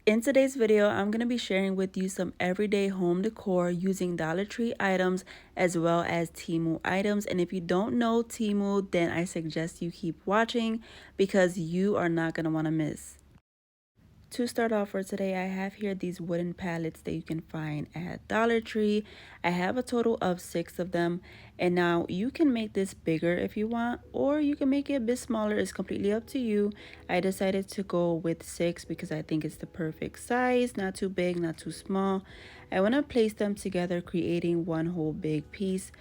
In today's video, I'm going to be sharing with you some everyday home decor using Dollar Tree items as well as Teemo items. And if you don't know Teemo, then I suggest you keep watching because you are not going to want to miss. To start off for today, I have here these wooden pallets that you can find at Dollar Tree. I have a total of 6 of them, and now you can make this bigger if you want, or you can make it a bit smaller. It's completely up to you. I decided to go with 6 because I think it's the perfect size, not too big, not too small. I want to place them together, creating one whole big piece.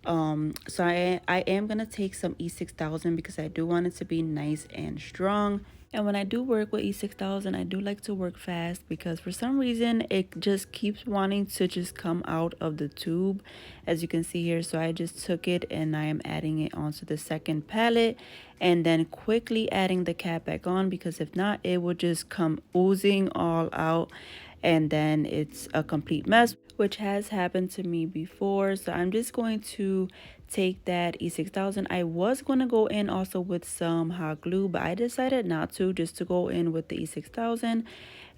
So I am gonna take some E6000 because I do want it to be nice and strong. And when I do work with E6000, I do like to work fast because for some reason it just keeps wanting to just come out of the tube, as you can see here. So I just took it and I am adding it onto the second pallet and then quickly adding the cap back on, because if not, it will just come oozing all out and then it's a complete mess, which has happened to me before. So I'm just going to take that E6000. I was going to go in also with some hot glue, but I decided not to, just to go in with the E6000,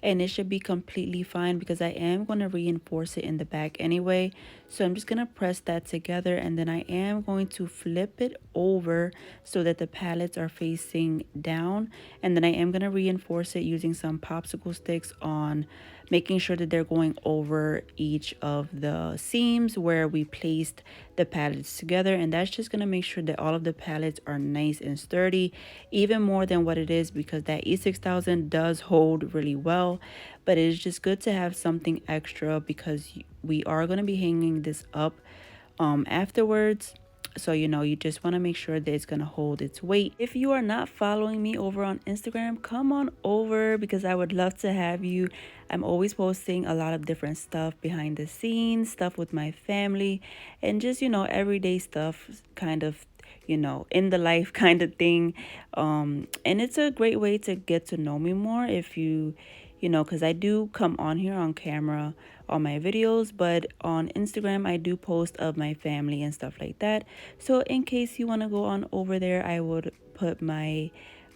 and it should be completely fine because I am going to reinforce it in the back anyway. So I'm just going to press that together, and then I am going to flip it over so that the pallets are facing down, and then I am going to reinforce it using some popsicle sticks on, making sure that they're going over each of the seams where we placed the pallets together. And that's just going to make sure that all of the pallets are nice and sturdy, even more than what it is, because that E6000 does hold really well. But it's just good to have something extra because we are going to be hanging this up afterwards. So you just want to make sure that it's going to hold its weight. If you are not following me over on Instagram, come on over because I would love to have you. I'm always posting a lot of different stuff behind the scenes, stuff with my family, and just everyday stuff, kind of in the life kind of thing. And it's a great way to get to know me more if because I do come on here on camera on my videos, but on Instagram I do post of my family and stuff like that. So in case you want to go on over there, I would put my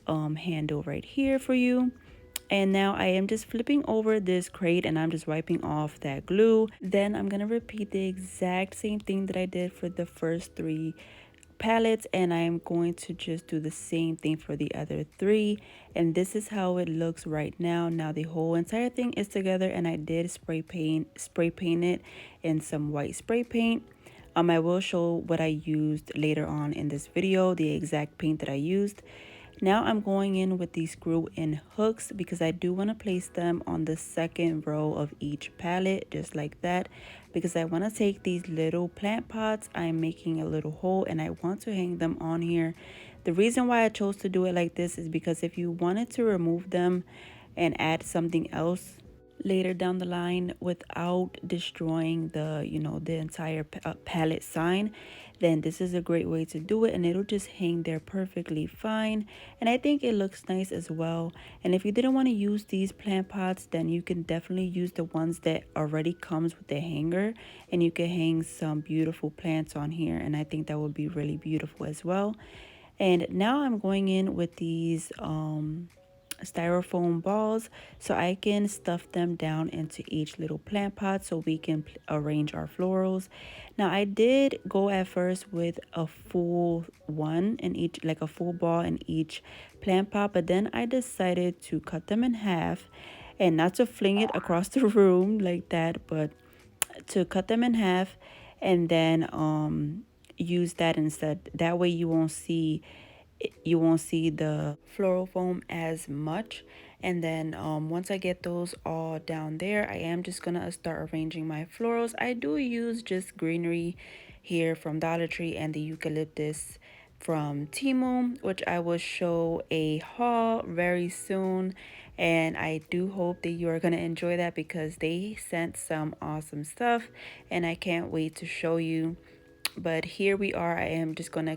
handle right here for you. And now I am just flipping over this crate and I'm just wiping off that glue. Then I'm gonna repeat the exact same thing that I did for the first 3 pallets, and I am going to just do the same thing for the other 3. And this is how it looks right now. Now the whole entire thing is together, and I did spray paint it in some white spray paint. I will show what I used later on in this video, the exact paint that I used. Now I'm going in with these screw-in hooks because I do want to place them on the second row of each pallet, just like that, because I want to take these little plant pots. I'm making a little hole and I want to hang them on here. The reason why I chose to do it like this is because if you wanted to remove them and add something else later down the line without destroying the entire palette sign, then this is a great way to do it, and it'll just hang there perfectly fine. And I think it looks nice as well. And if you didn't want to use these plant pots, then you can definitely use the ones that already comes with the hanger, and you can hang some beautiful plants on here, and I think that would be really beautiful as well. And now I'm going in with these styrofoam balls so I can stuff them down into each little plant pot so we can arrange our florals. Now I did go at first with a full one in each, like a full ball in each plant pot, but then I decided to cut them in half, and not to fling it across the room like that, but to cut them in half and then use that instead. That way you won't see the floral foam as much. And then once I get those all down there, I am just gonna start arranging my florals. I do use just greenery here from Dollar Tree and the eucalyptus from Teemo, which I will show a haul very soon, and I do hope that you are going to enjoy that because they sent some awesome stuff and I can't wait to show you. But here we are. I am just gonna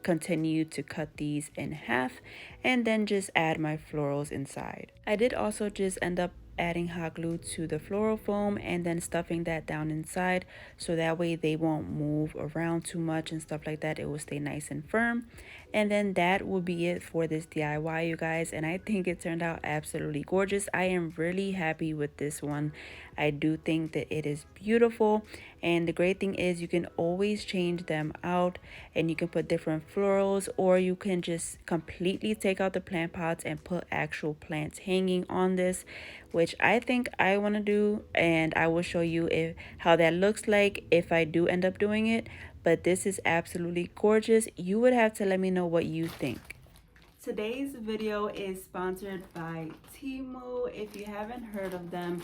continue to cut these in half and then just add my florals inside. I did also just end up adding hot glue to the floral foam and then stuffing that down inside so that way they won't move around too much and stuff like that. It will stay nice and firm. And then that will be it for this DIY, you guys. And I think it turned out absolutely gorgeous. I am really happy with this one. I do think that it is beautiful. And the great thing is you can always change them out, and you can put different florals, or you can just completely take out the plant pots and put actual plants hanging on this, which I think I want to do. And I will show you how that looks like if I do end up doing it. But this is absolutely gorgeous. You would have to let me know what you think. Today's video is sponsored by Teemo. If you haven't heard of them,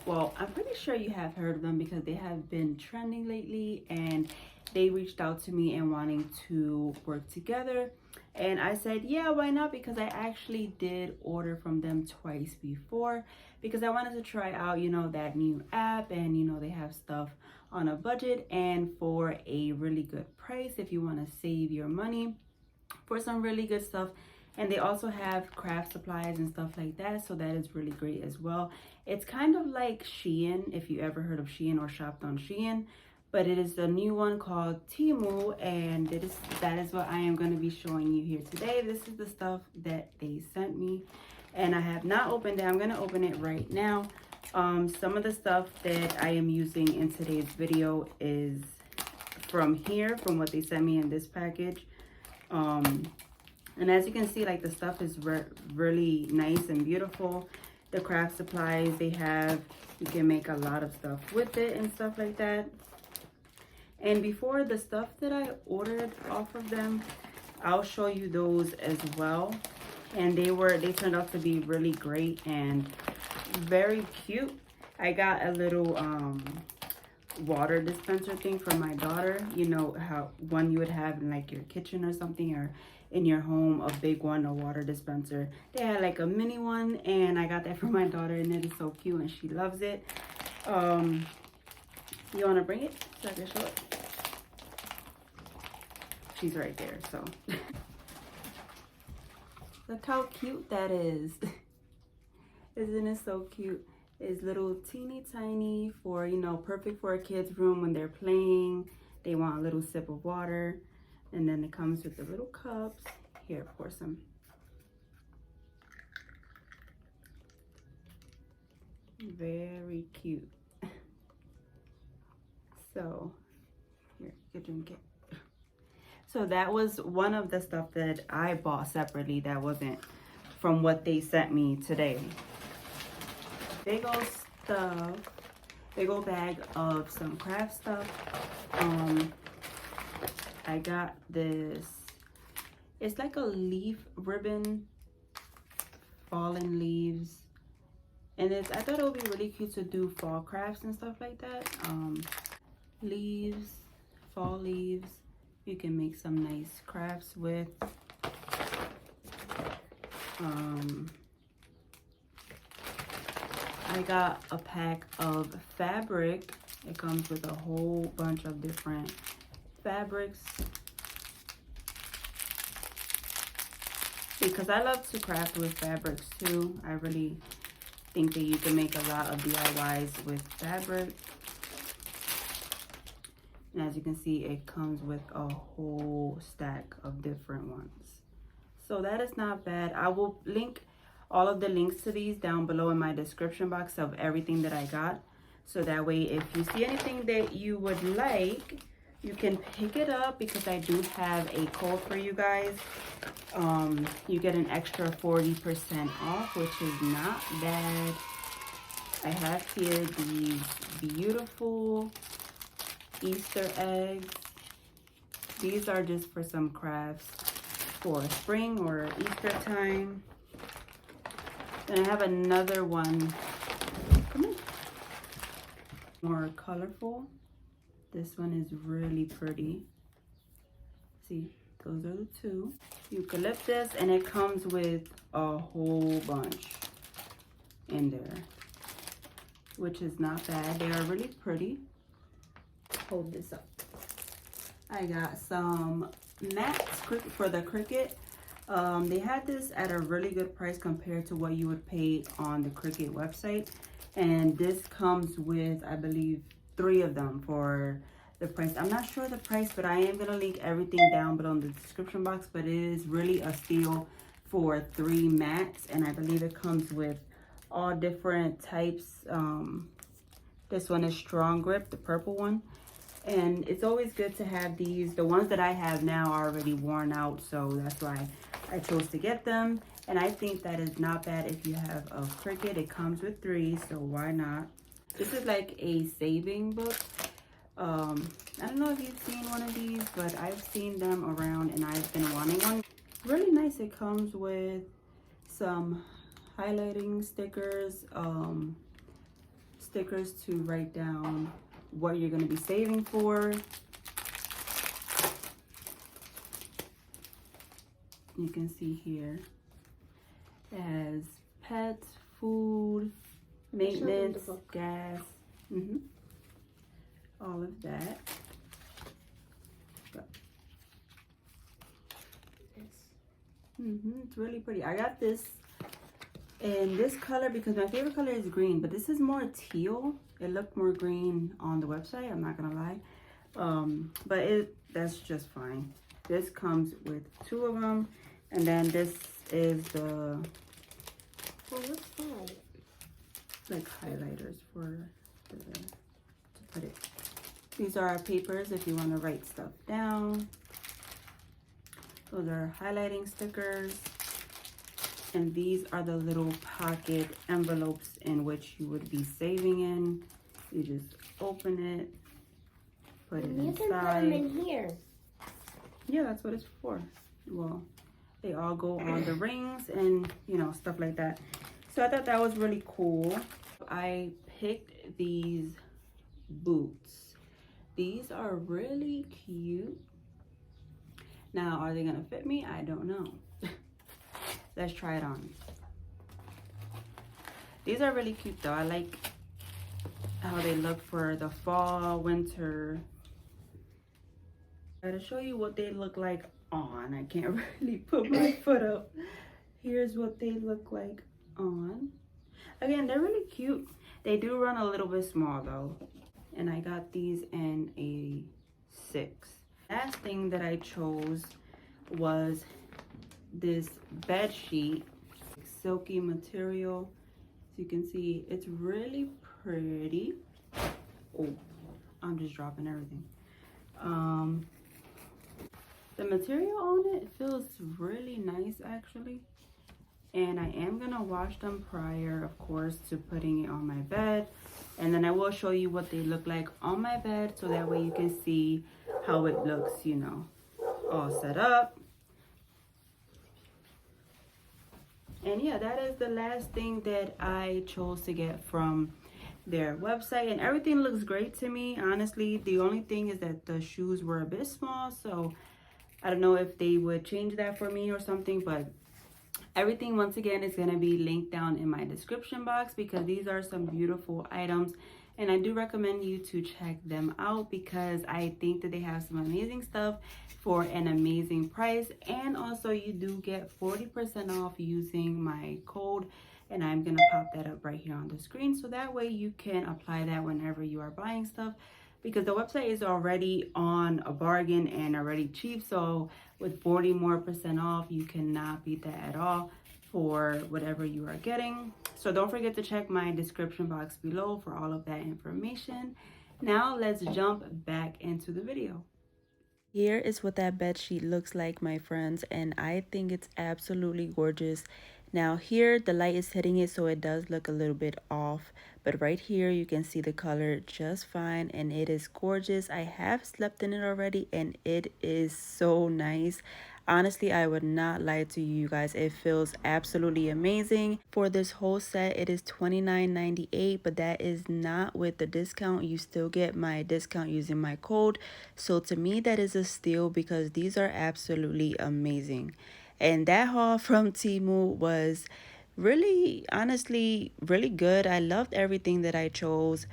well, I'm pretty sure you have heard of them because they have been trending lately, and they reached out to me and wanting to work together. And I said, yeah, why not? Because I actually did order from them twice before because I wanted to try out, you know, that new app, and you know, they have stuff on a budget and for a really good price if you want to save your money for some really good stuff. And they also have craft supplies and stuff like that, so that is really great as well. It's kind of like Shein, if you ever heard of Shein or shopped on Shein, but it is a new one called Teemo, and that is what I am going to be showing you here today. This is the stuff that they sent me, and I have not opened it. I'm going to open it right now. Some of the stuff that I am using in today's video is from here, from what they sent me in this package. And as you can see, like, the stuff is really nice and beautiful. The craft supplies they have, you can make a lot of stuff with it and stuff like that. And before, the stuff that I ordered off of them, I'll show you those as well. And they turned out to be really great and very cute. I got a little water dispenser thing for my daughter. You know how one you would have in like your kitchen or something, or in your home, a big one, a water dispenser. They had like a mini one, and I got that for my daughter, and it is so cute and she loves it. You want to bring it so I can show it? She's right there, so. Look how cute that is. Isn't it so cute? It's little teeny tiny for, you know, perfect for a kid's room when they're playing. They want a little sip of water. And then it comes with the little cups. Here, pour some. Very cute. So, here, you can drink it. So that was one of the stuff that I bought separately that wasn't from what they sent me today. Big old stuff, big old bag of some craft stuff. I got this, it's like a leaf ribbon, fallen leaves, and I thought it would be really cute to do fall crafts and stuff like that. Leaves, fall leaves, you can make some nice crafts with. I got a pack of fabric. It comes with a whole bunch of different fabrics, because I love to craft with fabrics too. I really think that you can make a lot of DIYs with fabric. And as you can see, it comes with a whole stack of different ones. So that is not bad. I will link all of the links to these down below in my description box of everything that I got. So that way, if you see anything that you would like, you can pick it up, because I do have a code for you guys. You get an extra 40% off, which is not bad. I have here these beautiful Easter eggs. These are just for some crafts for spring or Easter time. Then I have another one, more colorful. This one is really pretty. See, those are the two. Eucalyptus, and it comes with a whole bunch in there, which is not bad. They are really pretty. Hold this up. I got some mats for the Cricut. They had this at a really good price compared to what you would pay on the Cricut website. And this comes with, I believe, 3 of them for the price. I'm not sure the price, but I am going to link everything down below in the description box. But it is really a steal for 3 mats, and I believe it comes with all different types. This one is strong grip, the purple one. And it's always good to have these. The ones that I have now are already worn out, so that's why I chose to get them. And I think that is not bad if you have a Cricut. It comes with 3, so why not? This is like a saving book. I don't know if you've seen one of these, but I've seen them around and I've been wanting one. Really nice. It comes with some highlighting stickers, stickers to write down what you're going to be saving for. You can see here it has pets, food, maintenance, gas, all of that. It's really pretty. I got this in this color because my favorite color is green, but this is more teal. It looked more green on the website, I'm not gonna lie. But that's just fine. This comes with 2 of them, and then this is the what's that? Like highlighters to put it. These are our papers if you want to write stuff down. Those are highlighting stickers. And these are the little pocket envelopes in which you would be saving in. You just open it, put it inside. You can put them in here. Yeah, that's what it's for. Well, they all go on the rings and, you know, stuff like that. So I thought that was really cool. I picked these boots. These are really cute. Now, are they gonna fit me? I don't know. Let's try it on. These are really cute though. I like how they look for the fall, winter. To show you what they look like on. I can't really put my foot up. Here's what they look like on. Again, they're really cute. They do run a little bit small though. And I got these in a 6. Last thing that I chose was this bed sheet, silky material. As you can see, it's really pretty. Oh, I'm just dropping everything. The material on it feels really nice actually, and I am gonna wash them prior, of course, to putting it on my bed, and then I will show you what they look like on my bed, so that way you can see how it looks, you know, all set up. And yeah, that is the last thing that I chose to get from their website, and everything looks great to me. Honestly, the only thing is that the shoes were a bit small, so I don't know if they would change that for me or something, but everything once again is going to be linked down in my description box because these are some beautiful items, and I do recommend you to check them out because I think that they have some amazing stuff for an amazing price. And also you do get 40% off using my code, and I'm gonna pop that up right here on the screen so that way you can apply that whenever you are buying stuff, because the website is already on a bargain and already cheap. So with 40% more off, you cannot beat that at all for whatever you are getting. So don't forget to check my description box below for all of that information. Now let's jump back into the video. Here is what that bed sheet looks like, my friends, and I think it's absolutely gorgeous. Now here the light is hitting it, so it does look a little bit off, but right here you can see the color just fine, and it is gorgeous. I have slept in it already and it is so nice. Honestly, I would not lie to you guys, it feels absolutely amazing. For this whole set it is $29.98, but that is not with the discount. You still get my discount using my code, so to me that is a steal because these are absolutely amazing. And that haul from Teemo was really, honestly, really good. I loved everything that I chose.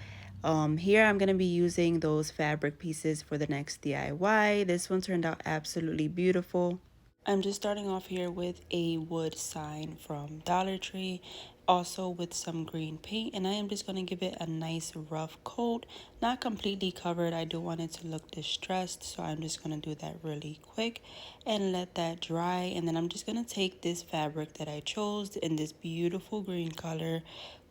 Here I'm going to be using those fabric pieces for the next DIY. This one turned out absolutely beautiful. I'm just starting off here with a wood sign from Dollar Tree, also with some green paint, and I am just going to give it a nice rough coat, not completely covered. I do want it to look distressed, so I'm just going to do that really quick and let that dry. And then I'm just going to take this fabric that I chose in this beautiful green color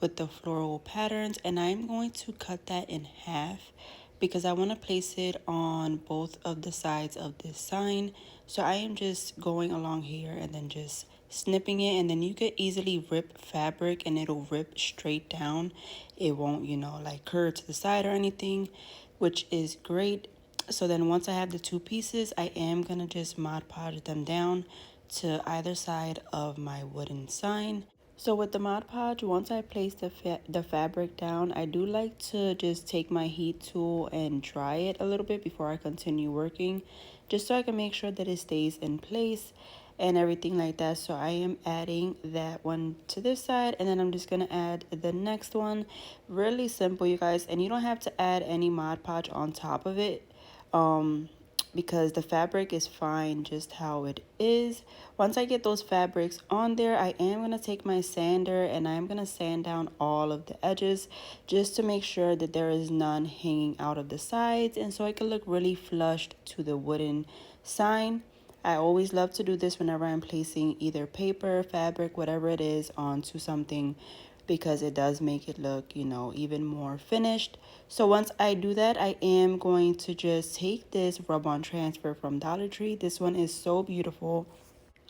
with the floral patterns, and I'm going to cut that in half because I want to place it on both of the sides of this sign. So I am just going along here and then just snipping it, and then you could easily rip fabric and it'll rip straight down. It won't, you know, like curve to the side or anything, which is great. So then once I have the two pieces, I am gonna just Mod Podge them down to either side of my wooden sign. So with the Mod Podge, once I place the fabric down, I do like to just take my heat tool and dry it a little bit before I continue working, just so I can make sure that it stays in place and everything like that. So I am adding that one to this side, and then I'm just gonna add the next one. Really simple, you guys, and you don't have to add any Mod Podge on top of it. Um, because the fabric is fine just how it is. Once I get those fabrics on there, I am going to take my sander and I'm going to sand down all of the edges just to make sure that there is none hanging out of the sides, and so it can look really flushed to the wooden sign. I always love to do this whenever I'm placing either paper, fabric, whatever it is onto something, because it does make it look, you know, even more finished. So once I do that, I am going to just take this rub-on transfer from Dollar Tree. This one is so beautiful.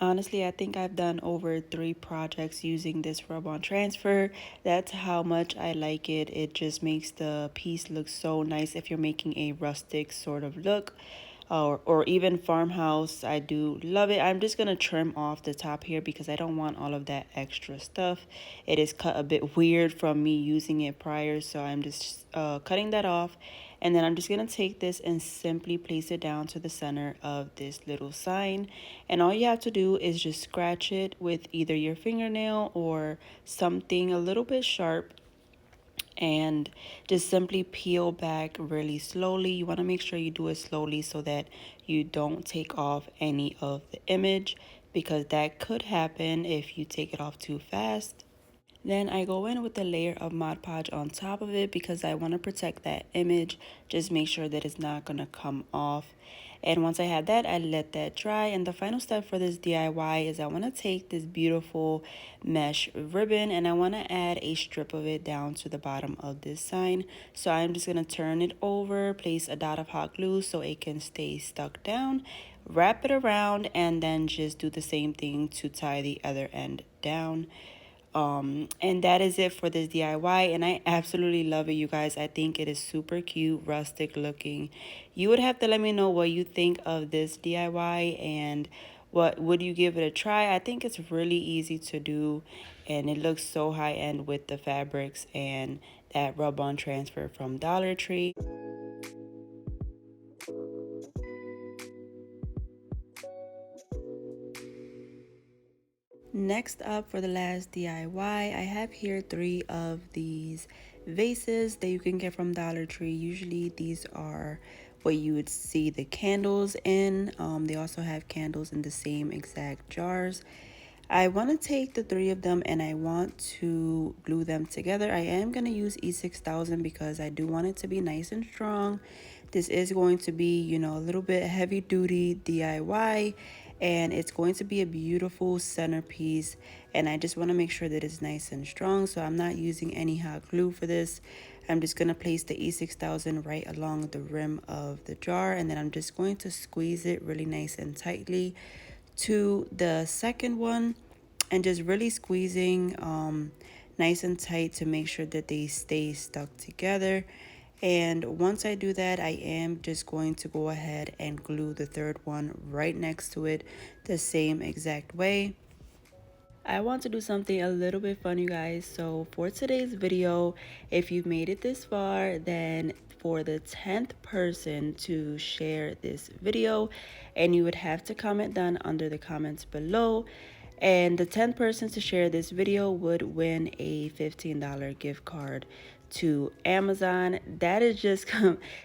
Honestly, I think I've done over 3 projects using this rub-on transfer. That's how much I like it. It just makes the piece look so nice if you're making a rustic sort of look. Or even farmhouse. I do love it. I'm just gonna trim off the top here because I don't want all of that extra stuff. It is cut a bit weird from me using it prior, so I'm just cutting that off. And then I'm just gonna take this and simply place it down to the center of this little sign, and all you have to do is just scratch it with either your fingernail or something a little bit sharp, and just simply peel back really slowly. You want to make sure you do it slowly so that you don't take off any of the image, because that could happen if you take it off too fast. Then I go in with a layer of Mod Podge on top of it because I want to protect that image. Just make sure that it's not going to come off. And once I had that, I let that dry. And the final step for this DIY is I want to take this beautiful mesh ribbon and I want to add a strip of it down to the bottom of this sign. So I'm just going to turn it over, place a dot of hot glue so it can stay stuck down, wrap it around, and then just do the same thing to tie the other end down. And that is it for this DIY, and I absolutely love it, you guys. I think it is super cute, rustic looking. You would have to let me know what you think of this DIY and what would you give it a try. I think it's really easy to do, and it looks so high end with the fabrics and that rub-on transfer from Dollar Tree. Next up, for the last DIY, I have here 3 of these vases that you can get from Dollar Tree. Usually these are what you would see the candles in. They also have candles in the same exact jars. I want to take the 3 of them and I want to glue them together. I am going to use E6000 because I do want it to be nice and strong. This is going to be, you know, a little bit heavy duty DIY, and it's going to be a beautiful centerpiece, and I just want to make sure that it's nice and strong, so I'm not using any hot glue for this. I'm just going to place the E6000 right along the rim of the jar, and then I'm just going to squeeze it really nice and tightly to the second one, and just really squeezing nice and tight to make sure that they stay stuck together. And once I do that, I am just going to go ahead and glue the third one right next to it the same exact way. I want to do something a little bit fun, you guys. So for today's video, if you've made it this far, then for the 10th person to share this video, and you would have to comment down under the comments below, and the 10th person to share this video would win a $15 gift card to Amazon. That is just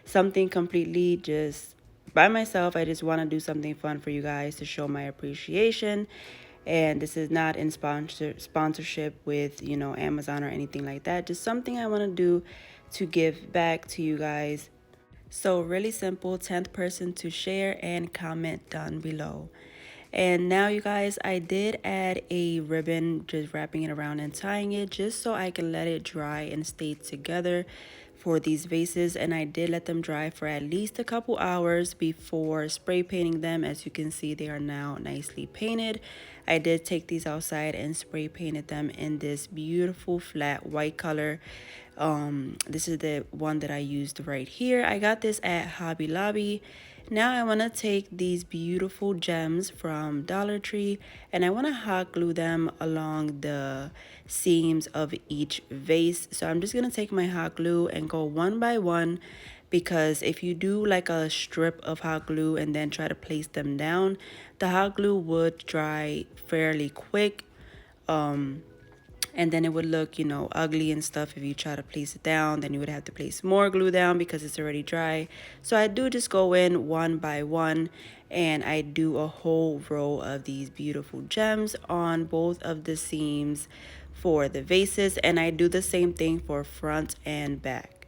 something completely just by myself. I just want to do something fun for you guys to show my appreciation. And this is not in sponsorship with, you know, Amazon or anything like that. Just something I want to do to give back to you guys. So really simple, 10th person to share and comment down below. And now you guys, I did add a ribbon, just wrapping it around and tying it just so I can let it dry and stay together for these vases. And I did let them dry for at least a couple hours before spray painting them. As you can see, they are now nicely painted. I did take these outside and spray painted them in this beautiful flat white color. This is the one that I used right here. I got this at Hobby Lobby. Now I want to take these beautiful gems from Dollar Tree and I want to hot glue them along the seams of each vase. So I'm just going to take my hot glue and go one by one, because if you do like a strip of hot glue and then try to place them down, the hot glue would dry fairly quick. And then it would look, you know, ugly and stuff. If you try to place it down, then you would have to place more glue down because it's already dry. So I do just go in one by one and I do a whole row of these beautiful gems on both of the seams for the vases, and I do the same thing for front and back.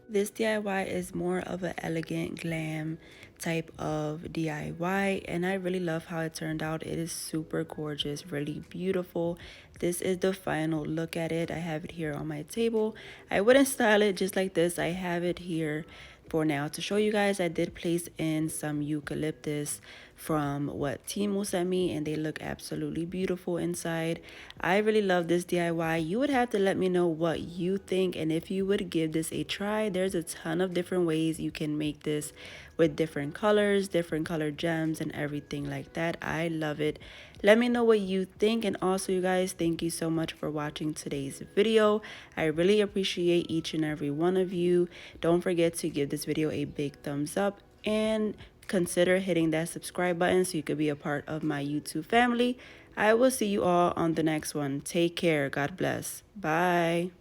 This DIY is more of an elegant glam type of DIY, and I really love how it turned out. It is super gorgeous, really beautiful. This is the final look at it. I have it here on my table. I wouldn't style it just like this. I have it here for now to show you guys. I did place in some eucalyptus from what Teemo sent me, and they look absolutely beautiful inside. I really love this DIY. You would have to let me know what you think and if you would give this a try. There's a ton of different ways you can make this with different colors, different color gems, and everything like that. I love it. Let me know what you think. And also, you guys, thank you so much for watching today's video. I really appreciate each and every one of you. Don't forget to give this video a big thumbs up and consider hitting that subscribe button so you could be a part of my YouTube family. I will see you all on the next one. Take care. God bless. Bye.